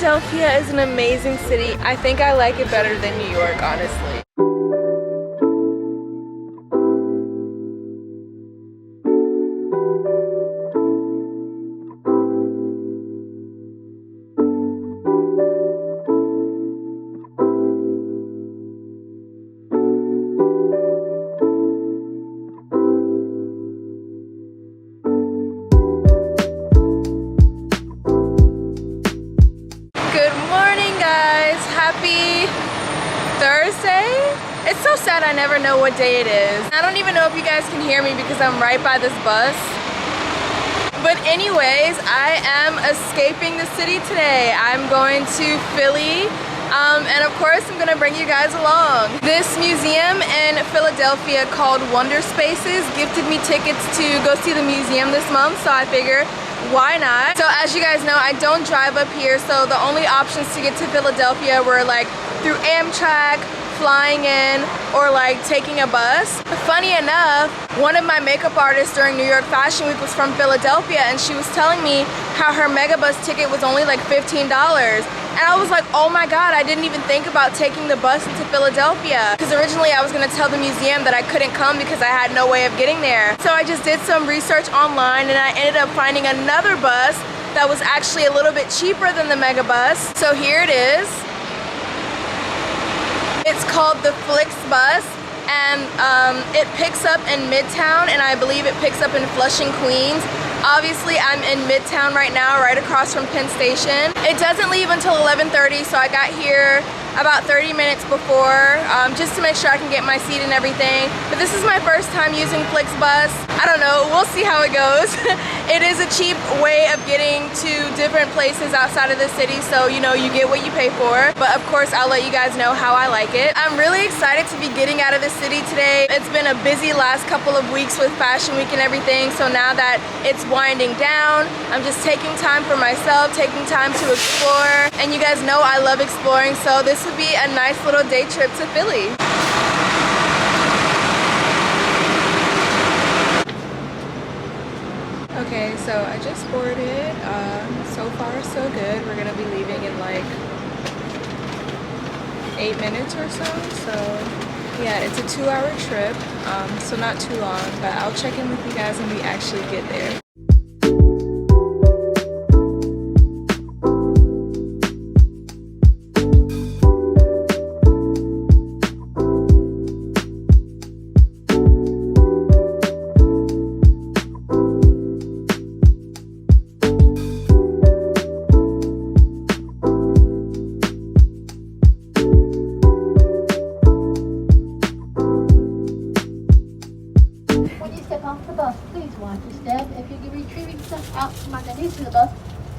Philadelphia is an amazing city. I think I like it better than New York, honestly. Happy Thursday? It's so sad I never know what day it is. I don't even know if you guys can hear me because I'm right by this bus. But anyways, I am escaping the city today. I'm going to Philly. And of course, I'm gonna bring you guys along. This museum in Philadelphia called Wonder Spaces gifted me tickets to go see the museum this month, so I figure, why not? So as you guys know, I don't drive up here, so the only options to get to Philadelphia were like through Amtrak, flying in, or like taking a bus. Funny enough, one of my makeup artists during New York Fashion Week was from Philadelphia, and she was telling me how her megabus ticket was only like $15. And I was like, oh my God, I didn't even think about taking the bus into Philadelphia. Because originally I was gonna tell the museum that I couldn't come because I had no way of getting there. So I just did some research online and I ended up finding another bus that was actually a little bit cheaper than the megabus. So here it is. It's called the Flix bus, and it picks up in Midtown, and I believe it picks up in Flushing, Queens. Obviously, I'm in Midtown right now, right across from Penn Station. It doesn't leave until 11:30, so I got here about 30 minutes before, just to make sure I can get my seat and everything. But this is my first time using Flixbus. I don't know, we'll see how it goes. It is a cheap way of getting to different places outside of the city, so you know, you get what you pay for. But of course, I'll let you guys know how I like it. I'm really excited to be getting out of the city today. It's been a busy last couple of weeks with Fashion Week and everything, so now that it's winding down, I'm just taking time for myself, taking time to explore. And you guys know I love exploring, so this would be a nice little day trip to Philly. Okay, so I just boarded. So far so good. We're gonna be leaving in like 8 minutes or so. So yeah, it's a 2-hour trip, so not too long, but I'll check in with you guys when we actually get there.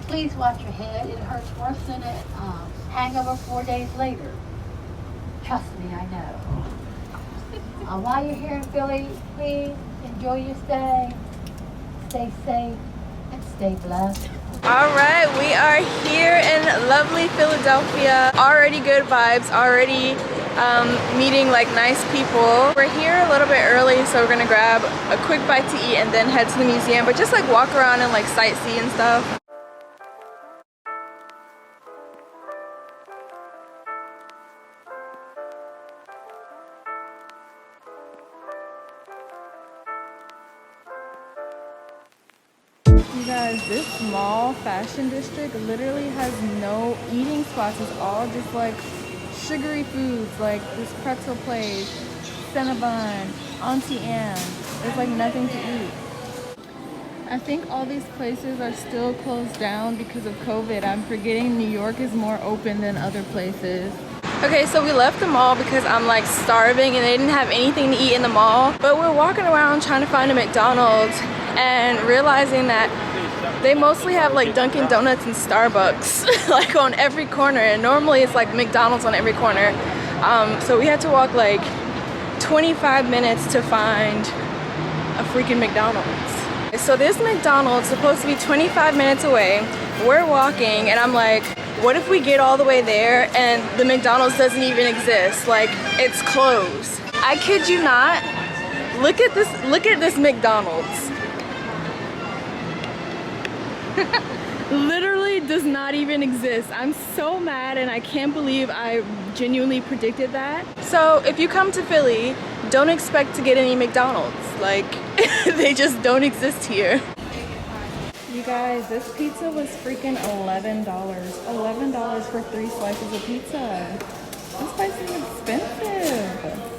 Please watch your head. It hurts worse than a hangover 4 days later. Trust me, I know. While you're here in Philly, please enjoy your stay. Stay safe and stay blessed. All right, we are here in lovely Philadelphia. Already good vibes, already meeting like nice people. We're here a little bit early, so we're gonna grab a quick bite to eat and then head to the museum, but just like walk around and like sightsee and stuff. You guys, this small fashion district literally has no eating spots. It's all just like sugary foods, like this pretzel place, Cinnabon, Auntie Anne. There's like nothing to eat. I think all these places are still closed down because of COVID. I'm forgetting New York is more open than other places. Okay, so we left the mall because I'm like starving and they didn't have anything to eat in the mall. But we're walking around trying to find a McDonald's and realizing that they mostly have like Dunkin' Donuts and Starbucks like on every corner, and normally it's like McDonald's on every corner. So we had to walk like 25 minutes to find a freaking McDonald's. So this McDonald's is supposed to be 25 minutes away. We're walking and I'm like, what if we get all the way there and the McDonald's doesn't even exist? Like, it's closed. I kid you not. Look at this McDonald's. Literally it does not even exist. I'm so mad and I can't believe I genuinely predicted that. So if you come to Philly, don't expect to get any McDonald's. Like, they just don't exist here. You guys, this pizza was freaking $11. $11 for 3 slices of pizza. This place is expensive.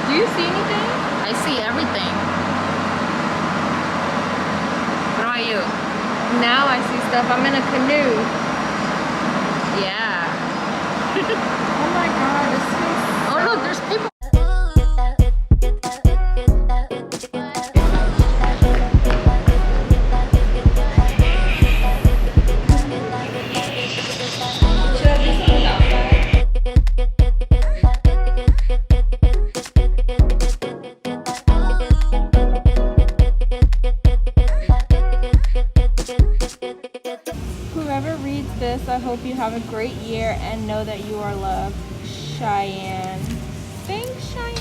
Do you see anything? I see everything. What about you? Now I see stuff. I'm in a canoe. Yeah. Oh my god, this is Oh look, there's people. Whoever reads this, I hope you have a great year and know that you are loved. Cheyenne. Thanks, Cheyenne.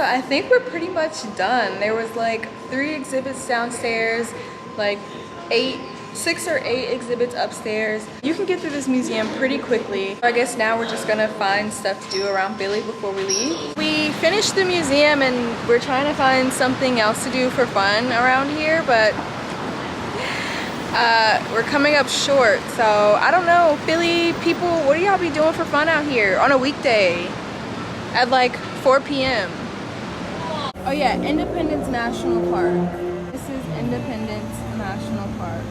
I think we're pretty much done. There was like 3 exhibits downstairs, like 6 or 8 exhibits upstairs. You can get through this museum pretty quickly. I guess now we're just gonna find stuff to do around Philly before we leave. We finished the museum and we're trying to find something else to do for fun around here, but we're coming up short. So I don't know, Philly people, what do y'all be doing for fun out here on a weekday at like 4 p.m.? Oh yeah, Independence National Park. This is Independence National Park.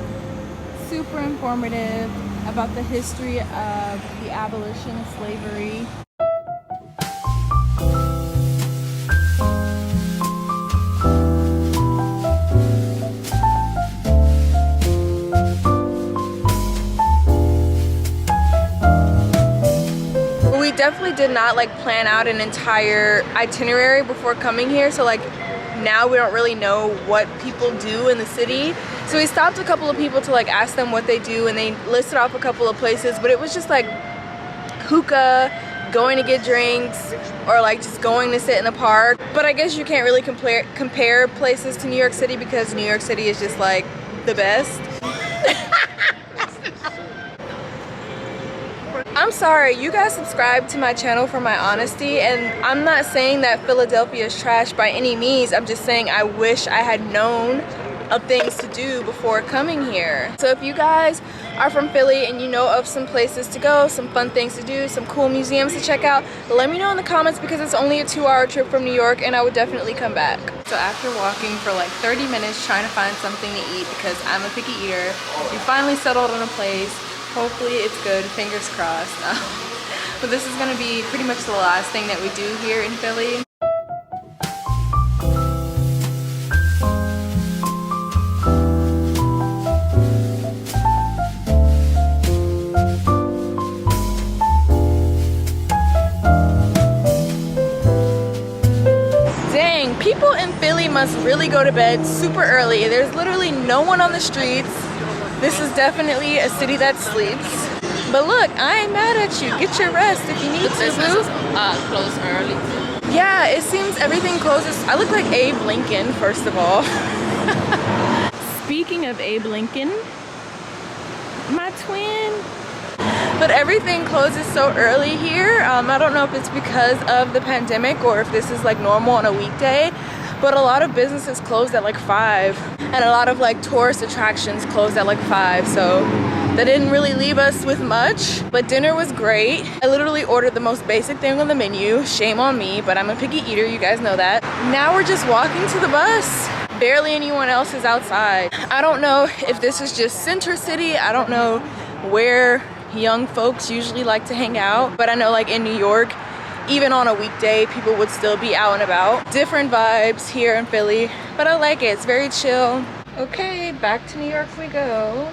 Super informative about the history of the abolition of slavery. Definitely did not like plan out an entire itinerary before coming here, so like now we don't really know what people do in the city. So we stopped a couple of people to like ask them what they do, and they listed off a couple of places, but it was just like hookah, going to get drinks, or like just going to sit in the park. But I guess you can't really compare places to New York City because New York City is just like the best. I'm sorry, you guys subscribe to my channel for my honesty, and I'm not saying that Philadelphia is trash by any means. I'm just saying I wish I had known of things to do before coming here. So if you guys are from Philly and you know of some places to go, some fun things to do, some cool museums to check out, let me know in the comments because it's only a 2-hour trip from New York and I would definitely come back. So after walking for like 30 minutes trying to find something to eat because I'm a picky eater, we finally settled on a place. Hopefully it's good, fingers crossed. But this is gonna be pretty much the last thing that we do here in Philly. Dang, people in Philly must really go to bed super early. There's literally no one on the streets. This is definitely a city that sleeps. But look, I ain't mad at you. Get your rest if you need to, boo. Close early. Yeah, it seems everything closes. I look like Abe Lincoln, first of all. Speaking of Abe Lincoln, my twin. but everything closes so early here. I don't know if it's because of the pandemic or if this is like normal on a weekday, but a lot of businesses closed at like 5 and a lot of like tourist attractions closed at like 5, so that didn't really leave us with much, but dinner was great. I literally ordered the most basic thing on the menu. Shame on me, but I'm a picky eater, you guys know that. Now we're just walking to the bus. Barely anyone else is outside. I don't know if this is just Center City. I don't know where young folks usually like to hang out, but I know like in New York, even on a weekday, people would still be out and about. Different vibes here in Philly, but I like it. It's very chill. Okay, back to New York we go.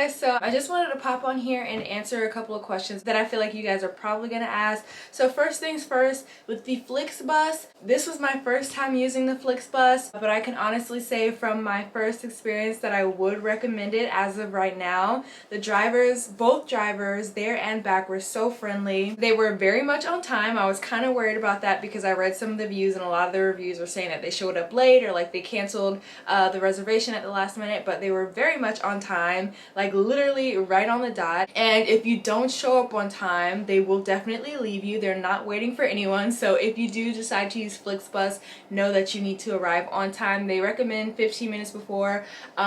So I just wanted to pop on here and answer a couple of questions that I feel like you guys are probably gonna ask. So first things first, with the Flixbus, this was my first time using the Flixbus, but I can honestly say from my first experience that I would recommend it as of right now. The drivers, both drivers, there and back, were so friendly. They were very much on time. I was kind of worried about that because I read some of the reviews and a lot of the reviews were saying that they showed up late or like they canceled the reservation at the last minute, but they were very much on time, like literally right on the dot. And if you don't show up on time, they will definitely leave you. They're not waiting for anyone. So if you do decide to use Flixbus, know that you need to arrive on time. They recommend 15 minutes before,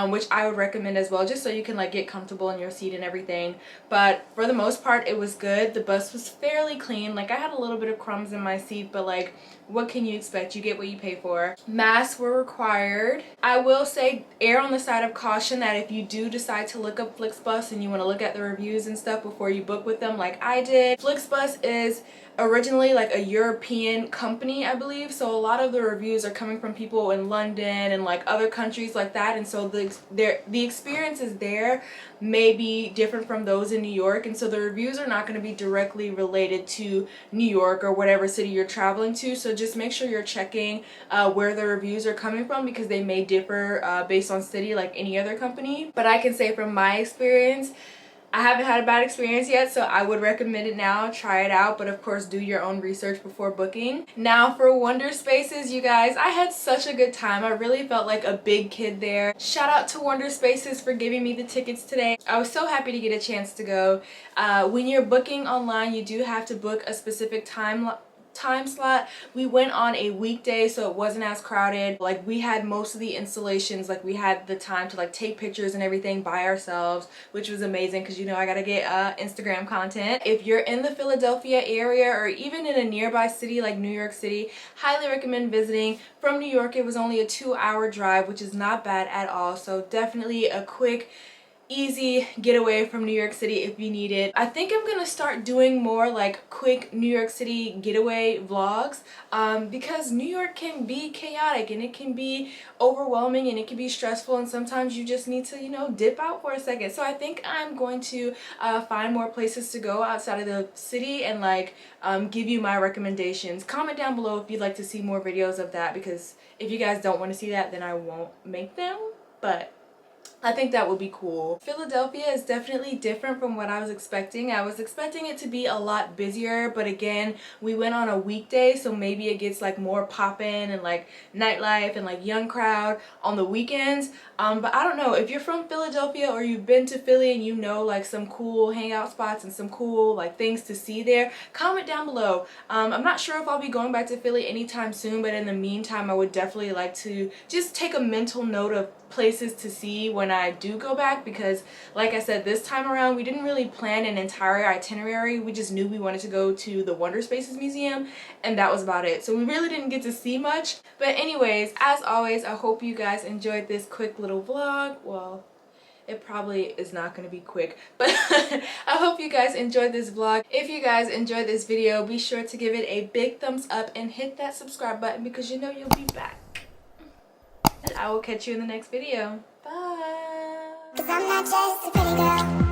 which I would recommend as well, just so you can like get comfortable in your seat and everything. But for the most part, it was good. The bus was fairly clean. Like I had a little bit of crumbs in my seat, but like what can you expect? You get what you pay for. Masks were required. I will say err on the side of caution that if you do decide to look up Flixbus and you want to look at the reviews and stuff before you book with them like I did, Flixbus is originally like a European company, I believe, so a lot of the reviews are coming from people in London and like other countries like that, and so the experiences there may be different from those in New York, and so the reviews are not going to be directly related to New York or whatever city you're traveling to. So just make sure you're checking where the reviews are coming from, because they may differ based on city like any other company. But I can say from my experience, I haven't had a bad experience yet, so I would recommend it now. Try it out, but of course do your own research before booking. Now for Wonder Spaces, you guys, I had such a good time. I really felt like a big kid there. Shout out to Wonder Spaces for giving me the tickets today. I was so happy to get a chance to go. When you're booking online, you do have to book a specific time slot. We went on a weekday, so it wasn't as crowded. Like we had most of the installations, like we had the time to like take pictures and everything by ourselves, which was amazing because you know I gotta get Instagram content. If you're in the Philadelphia area or even in a nearby city like New York City, highly recommend visiting. From New York, it was only a 2-hour drive, which is not bad at all, so definitely a quick easy getaway from New York City if you need it. I think I'm gonna start doing more like quick New York City getaway vlogs because New York can be chaotic and it can be overwhelming and it can be stressful, and sometimes you just need to, you know, dip out for a second. So I think I'm going to find more places to go outside of the city and like give you my recommendations. Comment down below if you'd like to see more videos of that, because if you guys don't want to see that, then I won't make them, but I think that would be cool. Philadelphia is definitely different from what I was expecting. I was expecting it to be a lot busier, but again, we went on a weekday, so maybe it gets like more poppin' and like nightlife and like young crowd on the weekends. But I don't know, if you're from Philadelphia or you've been to Philly and you know like some cool hangout spots and some cool like things to see there, comment down below. I'm not sure if I'll be going back to Philly anytime soon, but in the meantime, I would definitely like to just take a mental note of places to see when I do go back, because like I said, this time around we didn't really plan an entire itinerary. We just knew we wanted to go to the Wonder Spaces Museum and that was about it, so we really didn't get to see much. But anyways, as always, I hope you guys enjoyed this quick little vlog. Well, it probably is not going to be quick, but I hope you guys enjoyed this vlog. If you guys enjoyed this video, be sure to give it a big thumbs up and hit that subscribe button, because you know you'll be back. I will catch you in the next video. Bye. 'Cause I'm not just a pretty girl.